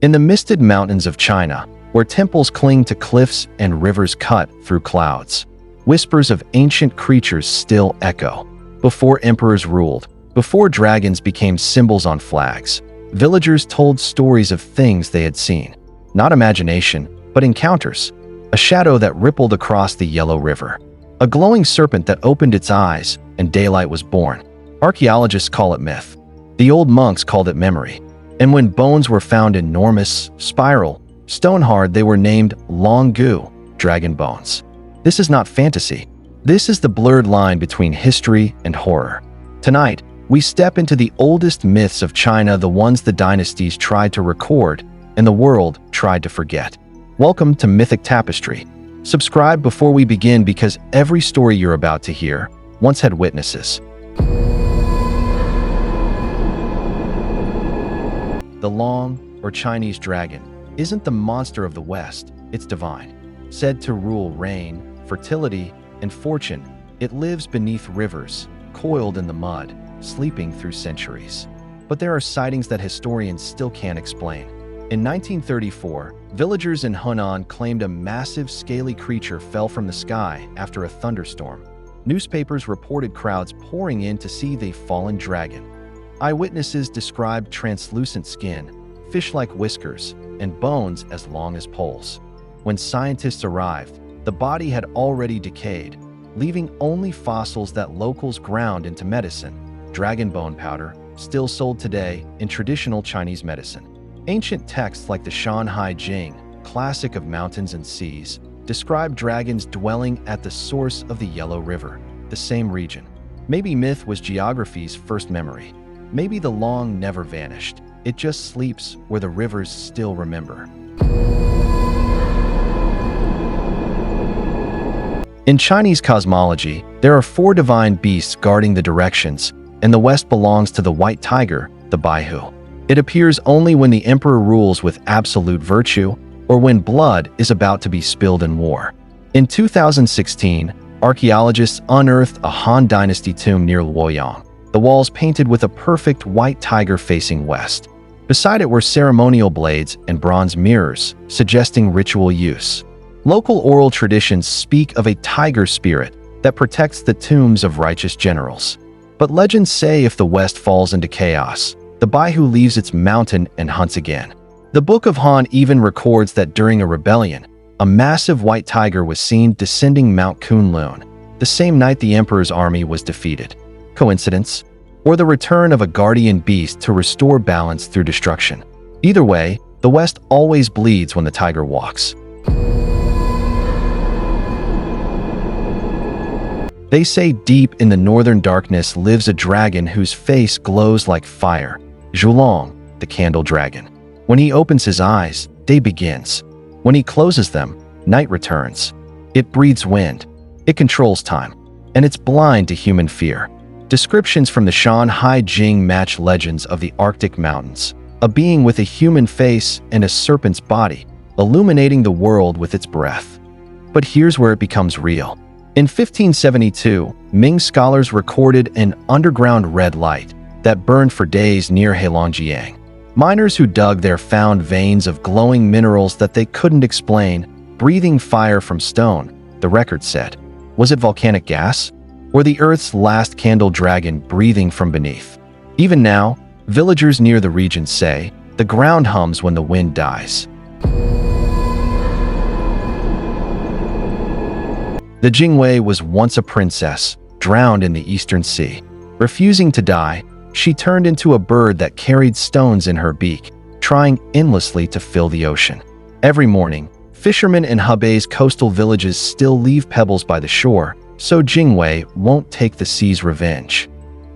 In the misted mountains of China, where temples cling to cliffs and rivers cut through clouds, whispers of ancient creatures still echo. Before emperors ruled, before dragons became symbols on flags, villagers told stories of things they had seen. Not imagination, but encounters. A shadow that rippled across the Yellow River. A glowing serpent that opened its eyes and daylight was born. Archaeologists call it myth. The old monks called it memory. And when bones were found enormous, spiral, stone-hard, they were named long gu, dragon bones. This is not fantasy. This is the blurred line between history and horror. Tonight, we step into the oldest myths of China, the ones the dynasties tried to record and the world tried to forget. Welcome to Mythic Tapestry. Subscribe before we begin, because every story you're about to hear once had witnesses. The Long, or Chinese dragon, isn't the monster of the West, it's divine. Said to rule rain, fertility, and fortune, it lives beneath rivers, coiled in the mud, sleeping through centuries. But there are sightings that historians still can't explain. In 1934, villagers in Hunan claimed a massive, scaly creature fell from the sky after a thunderstorm. Newspapers reported crowds pouring in to see the fallen dragon. Eyewitnesses described translucent skin, fish-like whiskers, and bones as long as poles. When scientists arrived, the body had already decayed, leaving only fossils that locals ground into medicine. Dragon bone powder, still sold today in traditional Chinese medicine. Ancient texts like the Shanhai Jing, classic of mountains and seas, describe dragons dwelling at the source of the Yellow River, the same region. Maybe myth was geography's first memory. Maybe the Long never vanished. It just sleeps where the rivers still remember. In Chinese cosmology, there are 4 divine beasts guarding the directions, and the West belongs to the white tiger, the Baihu. It appears only when the emperor rules with absolute virtue, or when blood is about to be spilled in war. In 2016, archaeologists unearthed a Han Dynasty tomb near Luoyang, the walls painted with a perfect white tiger facing west. Beside it were ceremonial blades and bronze mirrors, suggesting ritual use. Local oral traditions speak of a tiger spirit that protects the tombs of righteous generals. But legends say if the West falls into chaos, the Baihu leaves its mountain and hunts again. The Book of Han even records that during a rebellion, a massive white tiger was seen descending Mount Kunlun, the same night the emperor's army was defeated. Coincidence? Or the return of a guardian beast to restore balance through destruction? Either way, the West always bleeds when the tiger walks. They say deep in the northern darkness lives a dragon whose face glows like fire. Zhulong, the candle dragon. When he opens his eyes, day begins. When he closes them, night returns. It breathes wind. It controls time. And it's blind to human fear. Descriptions from the Shanhai Jing match legends of the Arctic mountains. A being with a human face and a serpent's body, illuminating the world with its breath. But here's where it becomes real. In 1572, Ming scholars recorded an underground red light that burned for days near Heilongjiang. Miners who dug there found veins of glowing minerals that they couldn't explain, breathing fire from stone, the record said. Was it volcanic gas? Or the Earth's last candle dragon breathing from beneath? Even now, villagers near the region say, the ground hums when the wind dies. The Jingwei was once a princess, drowned in the Eastern Sea. Refusing to die, she turned into a bird that carried stones in her beak, trying endlessly to fill the ocean. Every morning, fishermen in Hebei's coastal villages still leave pebbles by the shore, so Jingwei won't take the sea's revenge.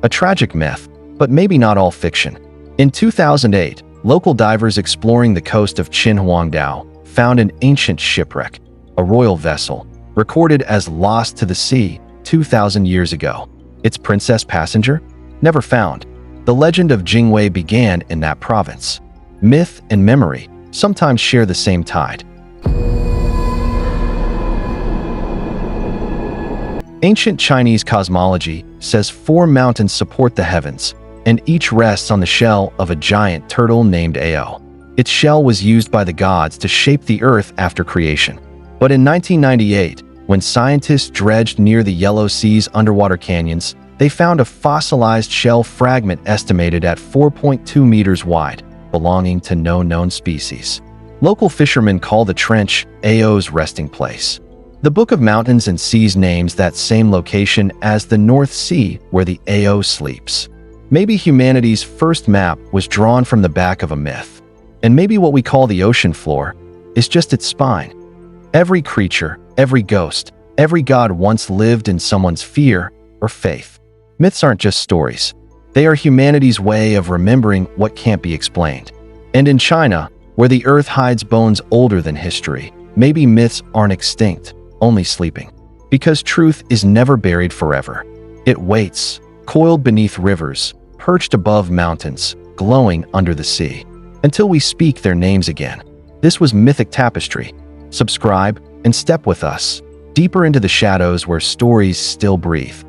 A tragic myth, but maybe not all fiction. In 2008, local divers exploring the coast of Qinhuangdao found an ancient shipwreck, a royal vessel, recorded as lost to the sea 2,000 years ago. Its princess passenger? Never found. The legend of Jingwei began in that province. Myth and memory sometimes share the same tide. Ancient Chinese cosmology says 4 mountains support the heavens, and each rests on the shell of a giant turtle named Ao. Its shell was used by the gods to shape the earth after creation. But in 1998, when scientists dredged near the Yellow Sea's underwater canyons, they found a fossilized shell fragment estimated at 4.2 meters wide, belonging to no known species. Local fishermen call the trench Ao's resting place. The Book of Mountains and Seas names that same location as the North Sea, where the Ao sleeps. Maybe humanity's first map was drawn from the back of a myth. And maybe what we call the ocean floor is just its spine. Every creature, every ghost, every god once lived in someone's fear or faith. Myths aren't just stories. They are humanity's way of remembering what can't be explained. And in China, where the earth hides bones older than history, maybe myths aren't extinct, only sleeping. Because truth is never buried forever. It waits, coiled beneath rivers, perched above mountains, glowing under the sea, until we speak their names again. This was Mythic Tapestry. Subscribe and step with us deeper into the shadows where stories still breathe.